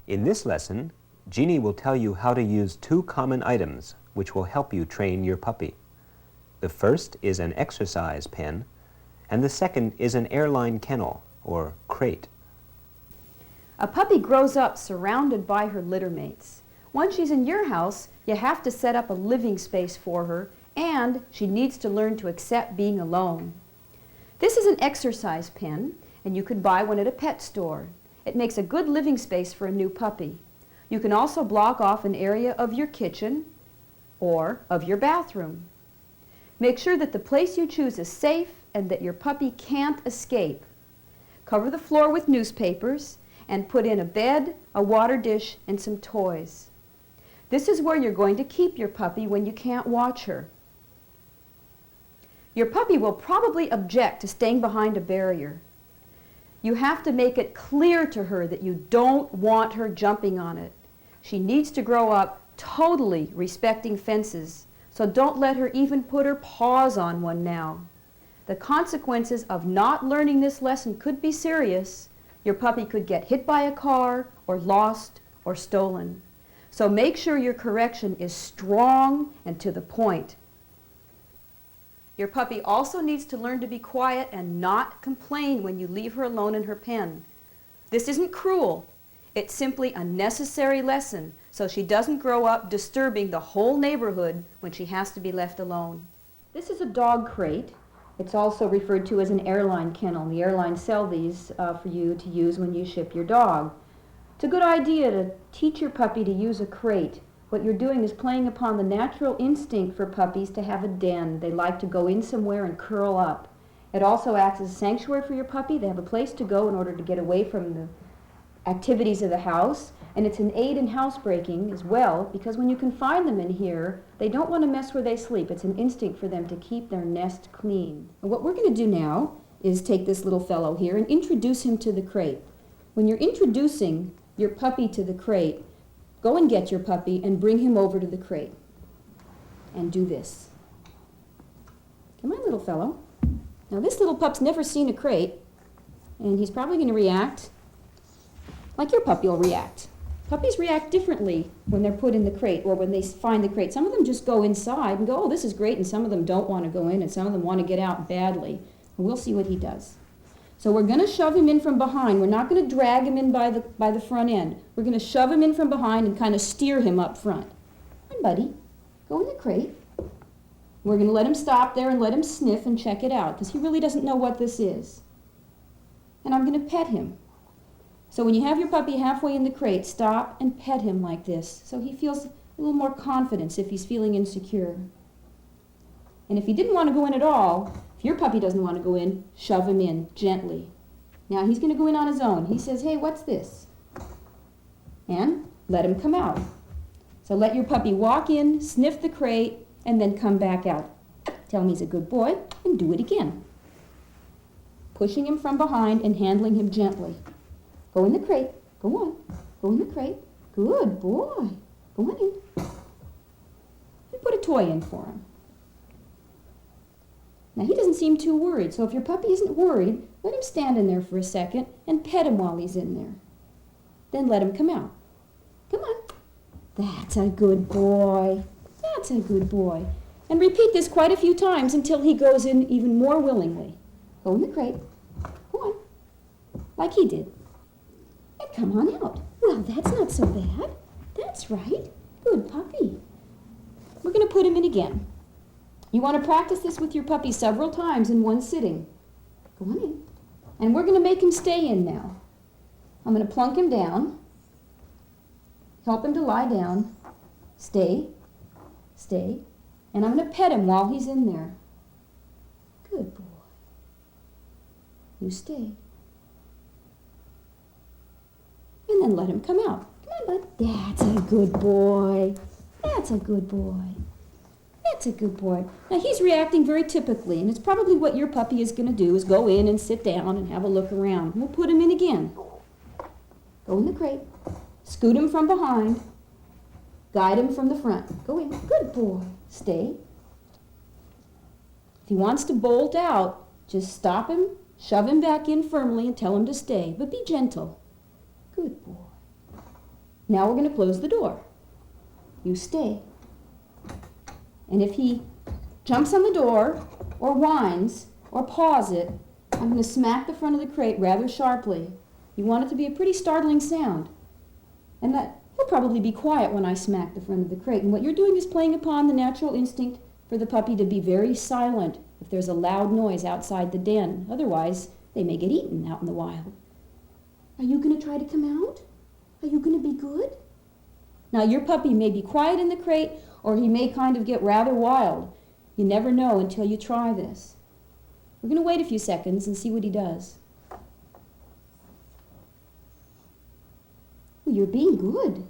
In this lesson, Jeannie will tell you how to use two common items which will help you train your puppy. The first is an exercise pen, and the second is an airline kennel, or crate. A puppy grows up surrounded by her litter mates. Once she's in your house, you have to set up a living space for her, and she needs to learn to accept being alone. This is an exercise pen, and you could buy one at a pet store. It makes a good living space for a new puppy. You can also block off an area of your kitchen or of your bathroom. Make sure that the place you choose is safe and that your puppy can't escape. Cover the floor with newspapers and put in a bed, a water dish, and some toys. This is where you're going to keep your puppy when you can't watch her. Your puppy will probably object to staying behind a barrier. You have to make it clear to her that you don't want her jumping on it. She needs to grow up totally respecting fences, so don't let her even put her paws on one now. The consequences of not learning this lesson could be serious. Your puppy could get hit by a car, or lost, or stolen. So make sure your correction is strong and to the point. Your puppy also needs to learn to be quiet and not complain when you leave her alone in her pen. This isn't cruel. It's simply a necessary lesson so she doesn't grow up disturbing the whole neighborhood when she has to be left alone. This is a dog crate. It's also referred to as an airline kennel. The airlines sell these for you to use when you ship your dog. It's a good idea to teach your puppy to use a crate. What you're doing is playing upon the natural instinct for puppies to have a den. They like to go in somewhere and curl up. It also acts as a sanctuary for your puppy. They have a place to go in order to get away from the activities of the house. And it's an aid in housebreaking as well, because when you confine them in here, they don't want to mess where they sleep. It's an instinct for them to keep their nest clean. And what we're going to do now is take this little fellow here and introduce him to the crate. When you're introducing your puppy to the crate, go and get your puppy and bring him over to the crate. And do this. Come on, little fellow. Now this little pup's never seen a crate, and he's probably going to react like your puppy will react. Puppies react differently when they're put in the crate or when they find the crate. Some of them just go inside and go, oh, this is great, and some of them don't want to go in, and some of them want to get out badly. And we'll see what he does. So we're going to shove him in from behind. We're not going to drag him in by the front end. We're going to shove him in from behind and kind of steer him up front. Come on, buddy. Go in the crate. We're going to let him stop there and let him sniff and check it out, because he really doesn't know what this is. And I'm going to pet him. So when you have your puppy halfway in the crate, stop and pet him like this, so he feels a little more confidence if he's feeling insecure. And if he didn't want to go in at all, if your puppy doesn't want to go in, shove him in gently. Now he's going to go in on his own. He says, hey, what's this? And let him come out. So let your puppy walk in, sniff the crate, and then come back out. Tell him he's a good boy, and do it again. Pushing him from behind and handling him gently. Go in the crate. Go on. Go in the crate. Good boy. Go on in. And put a toy in for him. Now he doesn't seem too worried, so if your puppy isn't worried, let him stand in there for a second and pet him while he's in there. Then let him come out. Come on. That's a good boy. That's a good boy. And repeat this quite a few times until he goes in even more willingly. Go in the crate. Go on. Like he did. And come on out. Well, that's not so bad. That's right. Good puppy. We're going to put him in again. You want to practice this with your puppy several times in one sitting. Go on in. And we're going to make him stay in now. I'm going to plunk him down. Help him to lie down. Stay. Stay. And I'm going to pet him while he's in there. Good boy. You stay. And then let him come out. Come on, bud. That's a good boy. That's a good boy. That's a good boy. Now he's reacting very typically, and it's probably what your puppy is going to do is go in and sit down and have a look around. We'll put him in again. Go in the crate. Scoot him from behind. Guide him from the front. Go in. Good boy. Stay. If he wants to bolt out, just stop him, shove him back in firmly, and tell him to stay. But be gentle. Good boy. Now we're going to close the door. You stay. And if he jumps on the door, or whines, or paws it, I'm going to smack the front of the crate rather sharply. You want it to be a pretty startling sound. And that he'll probably be quiet when I smack the front of the crate. And what you're doing is playing upon the natural instinct for the puppy to be very silent if there's a loud noise outside the den. Otherwise, they may get eaten out in the wild. Are you going to try to come out? Are you going to be good? Now, your puppy may be quiet in the crate, or he may kind of get rather wild. You never know until you try this. We're going to wait a few seconds and see what he does. Well, you're being good.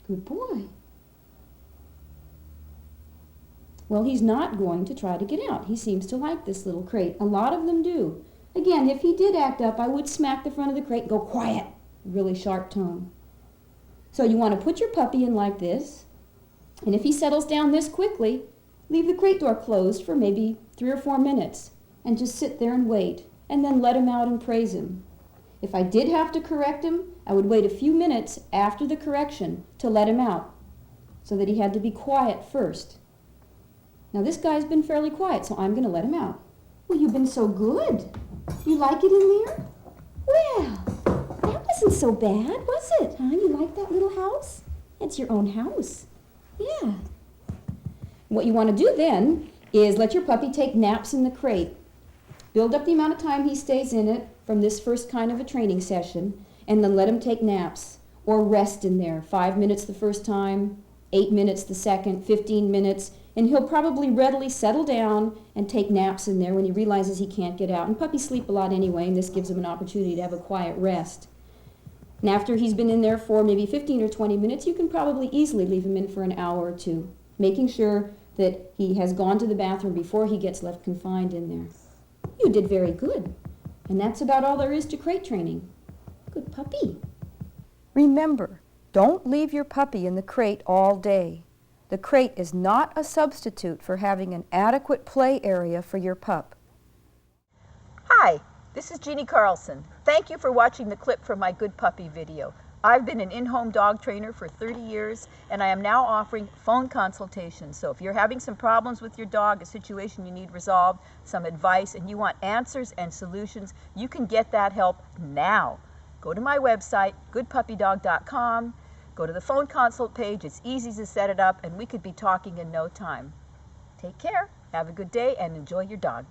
Good boy. Well, he's not going to try to get out. He seems to like this little crate. A lot of them do. Again, if he did act up, I would smack the front of the crate and go, quiet, really sharp tone. So you want to put your puppy in like this, and if he settles down this quickly, leave the crate door closed for maybe 3 or 4 minutes, and just sit there and wait, and then let him out and praise him. If I did have to correct him, I would wait a few minutes after the correction to let him out, so that he had to be quiet first. Now this guy's been fairly quiet, so I'm going to let him out. Well, you've been so good. You like it in there? Well, that wasn't so bad, was it? Huh? You like that little house? It's your own house. Yeah. What you want to do then is let your puppy take naps in the crate. Build up the amount of time he stays in it from this first kind of a training session, and then let him take naps or rest in there. 5 minutes the first time, 8 minutes the second, 15 minutes, and he'll probably readily settle down and take naps in there when he realizes he can't get out. And puppies sleep a lot anyway, and this gives him an opportunity to have a quiet rest. And after he's been in there for maybe 15 or 20 minutes, you can probably easily leave him in for an hour or two, making sure that he has gone to the bathroom before he gets left confined in there. You did very good. And that's about all there is to crate training. Good puppy. Remember, don't leave your puppy in the crate all day. The crate is not a substitute for having an adequate play area for your pup. Hi, this is Jeanne Carlson. Thank you for watching the clip from my Good Puppy video. I've been an in-home dog trainer for 30 years, and I am now offering phone consultations. So if you're having some problems with your dog, a situation you need resolved, some advice, and you want answers and solutions, you can get that help now. Go to my website, GoodPuppyDog.com. Go to the phone consult page. It's easy to set it up, and we could be talking in no time. Take care, have a good day, and enjoy your dog.